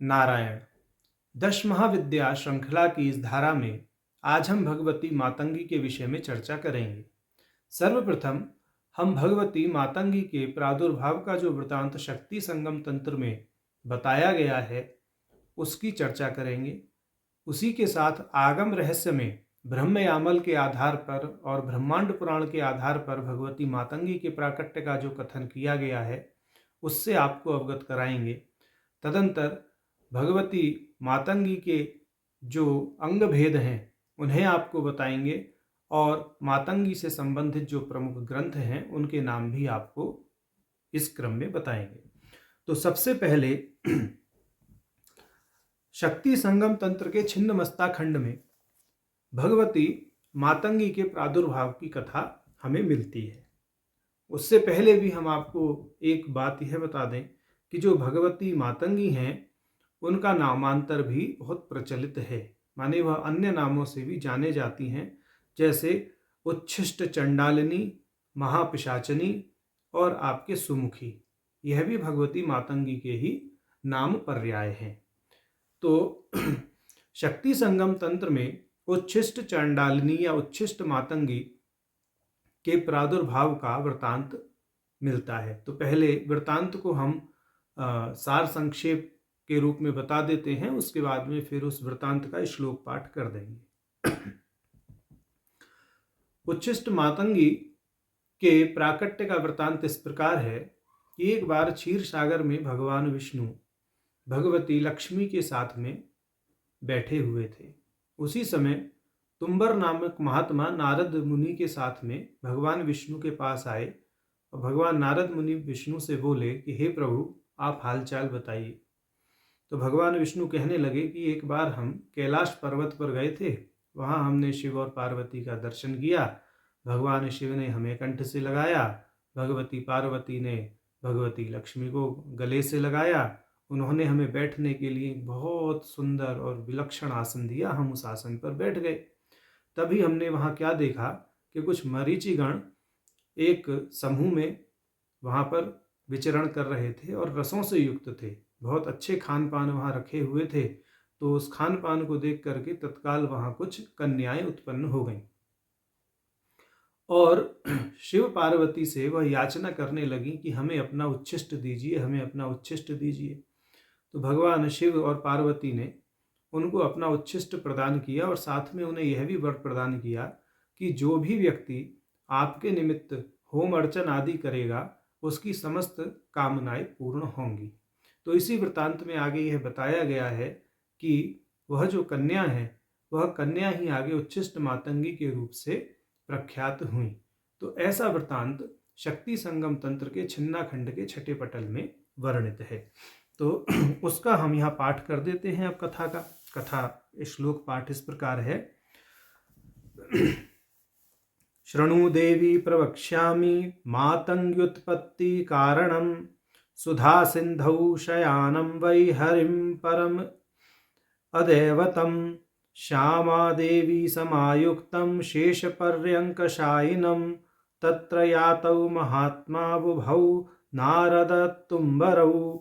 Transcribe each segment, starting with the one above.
नारायण। दश महाविद्या श्रृंखला की इस धारा में आज हम भगवती मातंगी के विषय में चर्चा करेंगे। सर्वप्रथम हम भगवती मातंगी के प्रादुर्भाव का जो वृतांत शक्ति संगम तंत्र में बताया गया है उसकी चर्चा करेंगे। उसी के साथ आगम रहस्य में ब्रह्मयामल के आधार पर और ब्रह्मांड पुराण के आधार पर भगवती मातंगी के प्राकट्य का जो कथन किया गया है उससे आपको अवगत कराएंगे। तदंतर भगवती मातंगी के जो अंग भेद हैं उन्हें आपको बताएंगे और मातंगी से संबंधित जो प्रमुख ग्रंथ हैं उनके नाम भी आपको इस क्रम में बताएंगे। तो सबसे पहले शक्ति संगम तंत्र के छिन्नमस्ता खंड में भगवती मातंगी के प्रादुर्भाव की कथा हमें मिलती है। उससे पहले भी हम आपको एक बात यह बता दें कि जो भगवती मातंगी हैं उनका नामांतर भी बहुत प्रचलित है, माने वह अन्य नामों से भी जाने जाती हैं, जैसे उच्छिष्ट चंडालिनी, महापिशाचनी और आपके सुमुखी। यह भी भगवती मातंगी के ही नाम पर्याय हैं। तो शक्ति संगम तंत्र में उच्छिष्ट चंडालिनी या उच्छिष्ट मातंगी के प्रादुर्भाव का वृतांत मिलता है। तो पहले वृतांत को हम सार संक्षेप के रूप में बता देते हैं, उसके बाद में फिर उस वृतांत का श्लोक पाठ कर देंगे। उच्छिष्ट मातंगी के प्राकट्य का वृतांत इस प्रकार है कि एक बार क्षीर सागर में भगवान विष्णु भगवती लक्ष्मी के साथ में बैठे हुए थे। उसी समय तुम्बर नामक महात्मा नारद मुनि के साथ में भगवान विष्णु के पास आए और भगवान नारद मुनि विष्णु से बोले कि हे प्रभु, आप हालचाल बताइए। तो भगवान विष्णु कहने लगे कि एक बार हम कैलाश पर्वत पर गए थे, वहाँ हमने शिव और पार्वती का दर्शन किया। भगवान शिव ने हमें कंठ से लगाया, भगवती पार्वती ने भगवती लक्ष्मी को गले से लगाया। उन्होंने हमें बैठने के लिए बहुत सुंदर और विलक्षण आसन दिया, हम उस आसन पर बैठ गए। तभी हमने वहाँ क्या देखा कि कुछ मरीचिगण एक समूह में वहाँ पर विचरण कर रहे थे और रसों से युक्त थे। बहुत अच्छे खान पान वहाँ रखे हुए थे। तो उस खान पान को देख करके तत्काल वहाँ कुछ कन्याएं उत्पन्न हो गईं और शिव पार्वती से वह याचना करने लगी कि हमें अपना उच्छिष्ट दीजिए, हमें अपना उच्छिष्ट दीजिए। तो भगवान शिव और पार्वती ने उनको अपना उच्छिष्ट प्रदान किया और साथ में उन्हें यह भी वर प्रदान किया कि जो भी व्यक्ति आपके निमित्त होम अर्चन आदि करेगा उसकी समस्त कामनाएं पूर्ण होंगी। तो इसी वृत्तांत में आगे यह बताया गया है कि वह जो कन्या है वह कन्या ही आगे उच्छिष्ट मातंगी के रूप से प्रख्यात हुई। तो ऐसा वृत्तांत शक्ति संगम तंत्र के छिन्ना खंड के छठे पटल में वर्णित है। तो उसका हम यहाँ पाठ कर देते हैं। अब कथा श्लोक पाठ इस प्रकार है। शृणु देवी प्रवक्ष्यामि मातंग्युत्पत्ति कारणं सुधा सिंधौ शयानं वै हरिं परम अदैवतं श्यामा देवी समायुक्तं शेषपर्यङ्कशायिनं तत्र यातौ महात्मा बुभौ नारदतुम्बरौ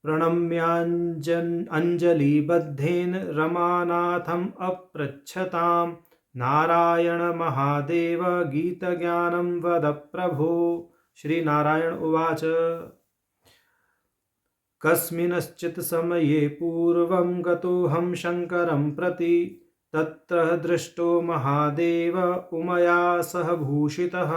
प्रणम्याञ्जलिबद्धेन रमानाथम् अपृच्छतां नारायण महादेव गीतज्ञानं वद प्रभो। श्री नारायण उवाच। कस्मिंश्चित् समये पूर्वं गतोऽहं शङ्करं प्रति तत्र दृष्टो महादेव उमया सह भूषितः।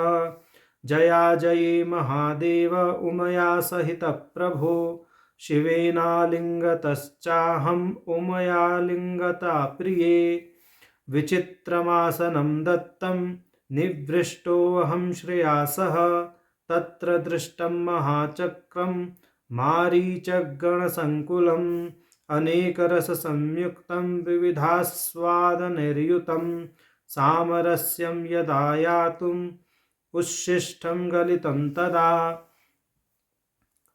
जया जये महादेव उमया सहित प्रभो शिवेनालिङ्गतश्चाहम् उमयालिङ्गता प्रिये। विचित्रमासनं दत्तं निवृष्टोऽहं श्रिया सह तत्र दृष्टं महाचक्रं मारीचगणसङ्कुलम् अनेकरससंयुक्तं विविधास्वादनैर्युतं सामरस्यं यदा यातुम् उच्छिष्टं गलितं तदा।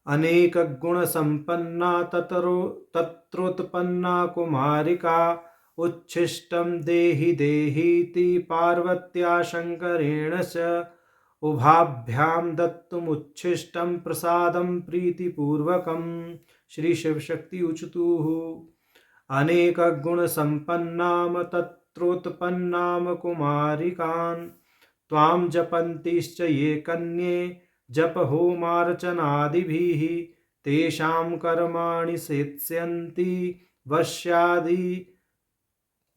अनेकगुणसम्पन्ना तत्रोत्पन्ना कुमारिका उच्छिष्टं देहि देहीति पार्वत्या शङ्करेण च उभाभ्यां दत्तुमुच्छिष्टं प्रसादं प्रीतिपूर्वकं। श्री शिव शक्ति उचतुः अनेक गुण संपन्नाम तत्रोत्पन्नाम कुमारिकान् त्वां जपन्तिश्च ये कन्ये जप होमार्चनादिभिः तेषां कर्माणि सेत्स्यन्ति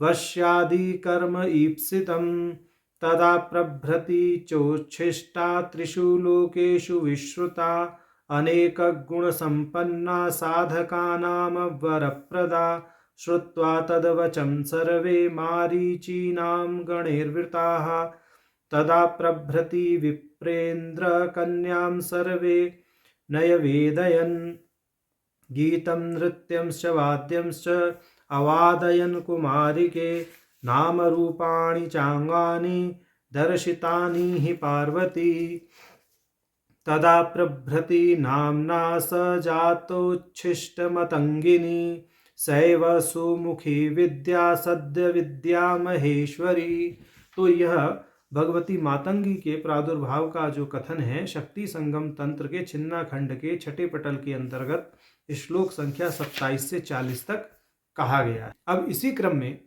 वश्यादि कर्म ईप्सितं तदा प्रभृति चोच्छिष्टा त्रिषु लोकेषु विश्रुता अनेक गुण संपन्ना साधकानां वरप्रदा श्रुत्वा तद्वचं सर्वे मारीचीनां गणैर्वृताः तदा प्रभृति विप्रेन्द्र कन्यां सर्वे नयवेदयन् गीतं नृत्यंश्च वाद्यंश्च अवादयन् कुमारिके नामरूपाणि चाङ्गानि दर्शितानि हि पार्वती तदा प्रभृति नाम्ना स जातोच्छिष्टमतङ्गिनी सैव सुमुखी विद्या सद्य विद्या महेश्वरी। तो यह भगवती मातंगी के प्रादुर्भाव का जो कथन है शक्ति संगम तंत्र के छिन्ना खंड के छठे पटल के अंतर्गत श्लोक संख्या 27 से 40 तक कहा गया है। अब इसी क्रम में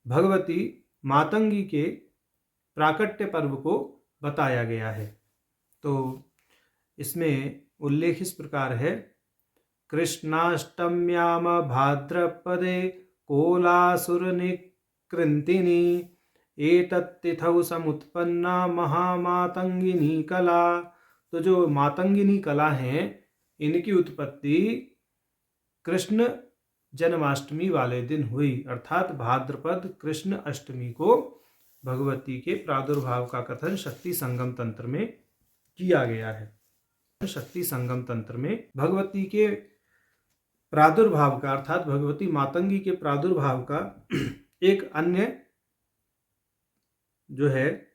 भगवती मातंगी के प्राकट्य पर्व को बताया गया है। तो इसमें उल्लेख इस प्रकार है, कृष्णाष्टम्याम भाद्रपदे कोलासुरनिकृन्तिनी एतत्तिथौ समुत्पन्ना महामातंगिनी कला। तो जो मातंगिनी कला है इनकी उत्पत्ति कृष्ण जन्माष्टमी वाले दिन हुई, अर्थात भाद्रपद कृष्ण अष्टमी को भगवती के प्रादुर्भाव का कथन शक्ति संगम तंत्र में किया गया है। शक्ति संगम तंत्र में भगवती के प्रादुर्भाव का अर्थात भगवती मातंगी के प्रादुर्भाव का एक अन्य जो है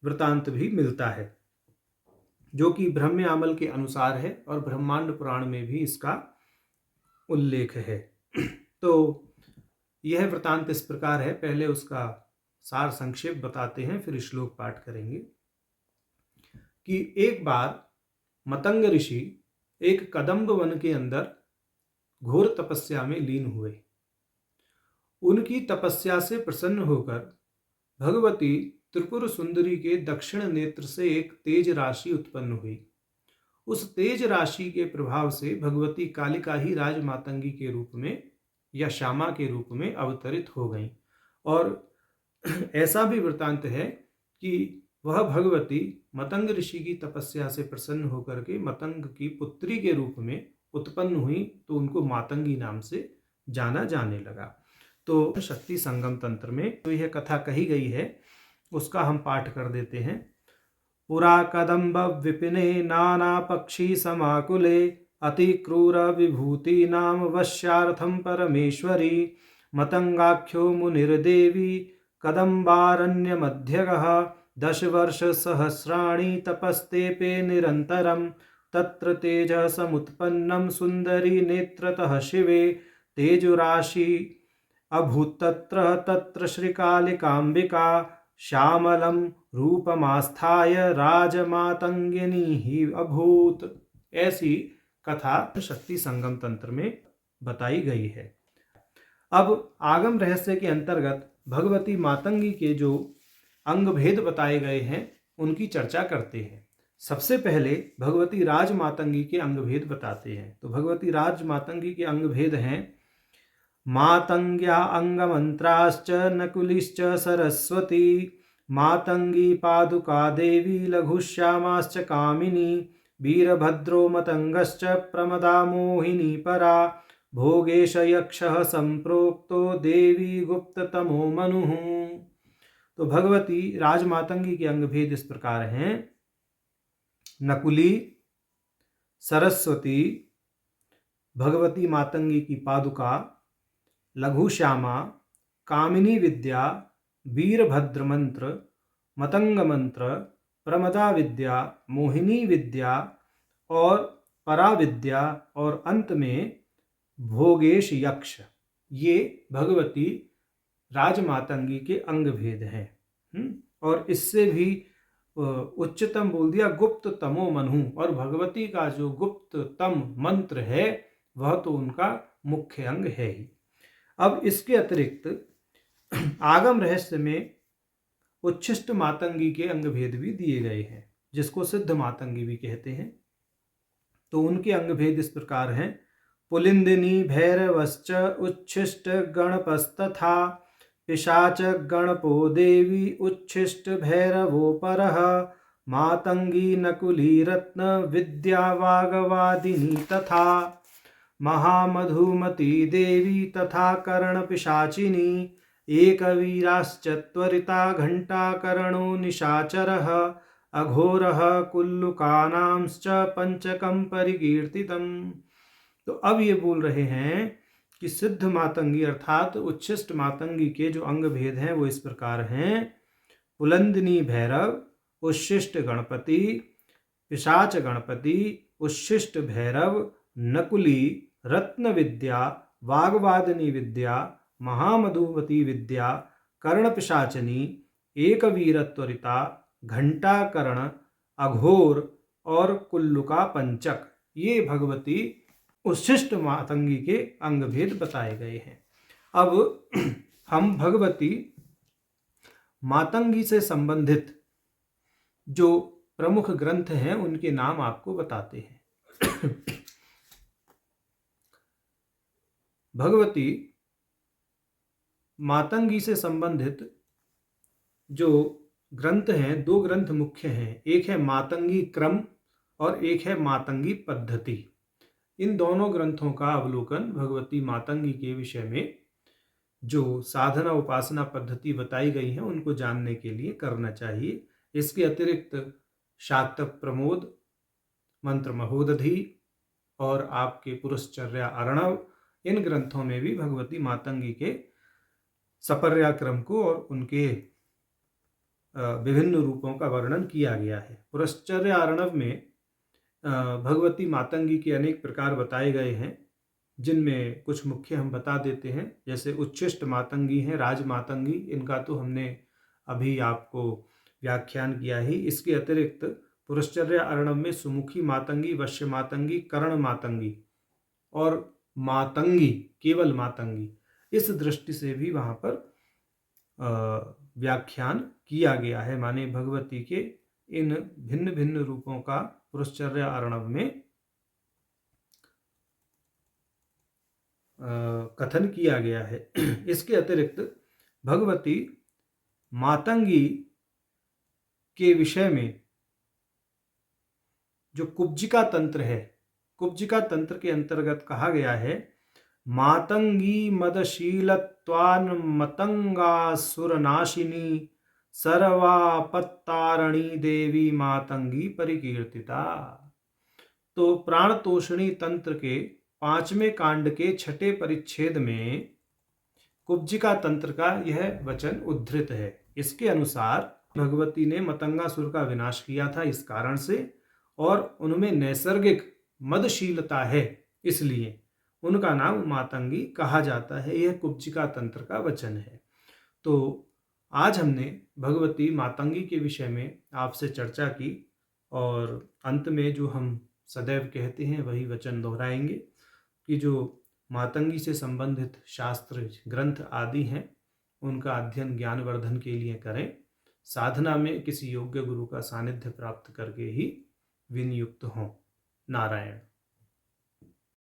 वृतांत भी मिलता है, जो कि ब्रह्मयामल के अनुसार है और ब्रह्मांड पुराण में भी इसका उल्लेख है। तो यह वृतांत इस प्रकार है, पहले उसका सार संक्षेप बताते हैं फिर श्लोक पाठ करेंगे कि एक बार मतंग ऋषि एक कदम्ब वन के अंदर घोर तपस्या में लीन हुए। उनकी तपस्या से प्रसन्न होकर भगवती त्रिपुर सुंदरी के दक्षिण नेत्र से एक तेज राशि उत्पन्न हुई। उस तेज राशि के प्रभाव से भगवती कालिका ही राजमातंगी के रूप में या श्यामा के रूप में अवतरित हो गईं। और ऐसा भी वृतांत है कि वह भगवती मतंग ऋषि की तपस्या से प्रसन्न होकर के मतंग की पुत्री के रूप में उत्पन्न हुई, तो उनको मातंगी नाम से जाना जाने लगा। तो शक्ति संगम तंत्र में तो यह कथा कही गई है, उसका हम पाठ कर देते हैं। पुरा कदम्ब विपिने नाना पक्षी समाकुले अति क्रूर विभूति नाम वश्यार्थम परमेश्वरी मतंगाख्यो मुनिर्देवी कदम्बारण्य मध्यगः 10 वर्ष सहस्राणि तपस्तेपे निरन्तरं तत्र तेजः समुत्पन्नं सुंदरी नेत्रतः शिवे तेजुराशि अभूत्तत्र तत्र श्रीकालिकाम्बिका श्यामलं रूपमास्थाय राजमातंगिनी ही अभूत। ऐसी कथा शक्ति संगम तंत्र में बताई गई है। अब आगम रहस्य के अंतर्गत भगवती मातंगी के जो अंग भेद बताए गए हैं उनकी चर्चा करते हैं। सबसे पहले भगवती राजमातंगी के अंग भेद बताते हैं। तो भगवती राजमातंगी के अंग भेद हैं मातंग्या अंगमंत्राश्च नकुलिश्च सरस्वती मातंगी पादुका देवी लघुश्यामाश्च कामिनी वीरभद्रो मतंगश्च प्रमदा मोहिनी परा भोगेश यक्षः संप्रोक्तो देवी गुप्ततमो मनुः। तो भगवती राजमातंगी के अंग भेद इस प्रकार हैं, नकुली, सरस्वती, भगवती मातंगी की पादुका, लघु श्यामा, कामिनी विद्या, वीरभद्र मंत्र, मतंग मंत्र, प्रमदा विद्या, मोहिनी विद्या और पराविद्या और अंत में भोगेश यक्ष, ये भगवती राजमातंगी के अंग भेद हैं। और इससे भी उच्चतम बोल दिया गुप्त तमो मनु, और भगवती का जो गुप्ततम मंत्र है वह तो उनका मुख्य अंग है ही। अब इसके अतिरिक्त आगम रहस्य में उच्छिष्ट मातंगी के अंग भेद भी दिए गए हैं, जिसको सिद्ध मातंगी भी कहते हैं। तो उनके अंग भेद इस प्रकार हैं। पुलिंदिनी भैरवश्च उच्छिष्ट गणपस्तथा पिशाच गणपो देवी उच्छिष्ट भैरवो परः मातंगी नकुली रत्न विद्या वागवादिनी तथा महामधुमती देवी तथा कर्ण पिशाचिनी एकवीराश्चत्वरिता घंटाकर्णो निशाचरः अघोरः कुल्लुकानांश्च पंचकं परिकीर्तितम्। तो अब ये बोल रहे हैं कि सिद्ध मातंगी अर्थात उच्छिष्ट मातंगी के जो अंग भेद हैं वो इस प्रकार हैं। पुलंदिनी भैरव, उच्छिष्ट गणपति, पिशाच गणपति, उच्छिष्ट भैरव, नकुली, रत्न विद्या, वाग्वादिनी विद्या, महामधुमती विद्या, कर्ण पिशाचनी, एकवीरत्वरिता, घंटाकर्ण, अघोर और कुल्लुका पंचक, ये भगवती उच्छिष्ट मातंगी के अंग भेद बताए गए हैं। अब हम भगवती मातंगी से संबंधित जो प्रमुख ग्रंथ हैं उनके नाम आपको बताते हैं। भगवती मातंगी से संबंधित जो ग्रंथ हैं, दो ग्रंथ मुख्य हैं। एक है मातंगी क्रम और एक है मातंगी पद्धति। इन दोनों ग्रंथों का अवलोकन भगवती मातंगी के विषय में जो साधना उपासना पद्धति बताई गई है उनको जानने के लिए करना चाहिए। इसके अतिरिक्त शाक्त प्रमोद, मंत्र महोदधि और आपके पुरुषचर्या अर्णव, इन ग्रंथों में भी भगवती मातंगी के सपर्या क्रम को और उनके विभिन्न रूपों का वर्णन किया गया है। पुरुषचर्या अर्णव में भगवती मातंगी के अनेक प्रकार बताए गए हैं, जिनमें कुछ मुख्य हम बता देते हैं। जैसे उच्छिष्ट मातंगी हैं, राज मातंगी, इनका तो हमने अभी आपको व्याख्यान किया ही। इसके अतिरिक्त पुरुषचर्या अर्णव में सुमुखी मातंगी, वश्य मातंगी, कर्ण मातंगी और मातंगी, केवल मातंगी, इस दृष्टि से भी वहाँ पर व्याख्यान किया गया है। माने भगवती के इन भिन्न भिन्न रूपों का पुरुषचर्या अर्णव में कथन किया गया है। इसके अतिरिक्त भगवती मातंगी के विषय में जो कुब्जिका तंत्र है, कुब्जिका तंत्र के अंतर्गत कहा गया है, मातंगी मदशीलत्वान मतंगासुरनाशिनी सर्वापत्तारणी देवी मातंगी परिकीर्तिता। तो प्राणतोषणी तंत्र के 5वें कांड के 6ठे परिच्छेद में कुब्जिका तंत्र का यह वचन उद्धृत है। इसके अनुसार भगवती ने मतंगासुर का विनाश किया था इस कारण से, और उनमें नैसर्गिक मदशीलता है, इसलिए उनका नाम मातंगी कहा जाता है। यह कुब्जिका तंत्र का वचन है। तो आज हमने भगवती मातंगी के विषय में आपसे चर्चा की, और अंत में जो हम सदैव कहते हैं वही वचन दोहराएंगे कि जो मातंगी से संबंधित शास्त्र ग्रंथ आदि हैं उनका अध्ययन ज्ञानवर्धन के लिए करें। साधना में किसी योग्य गुरु का सानिध्य प्राप्त करके ही विनियुक्त हों। नारायण।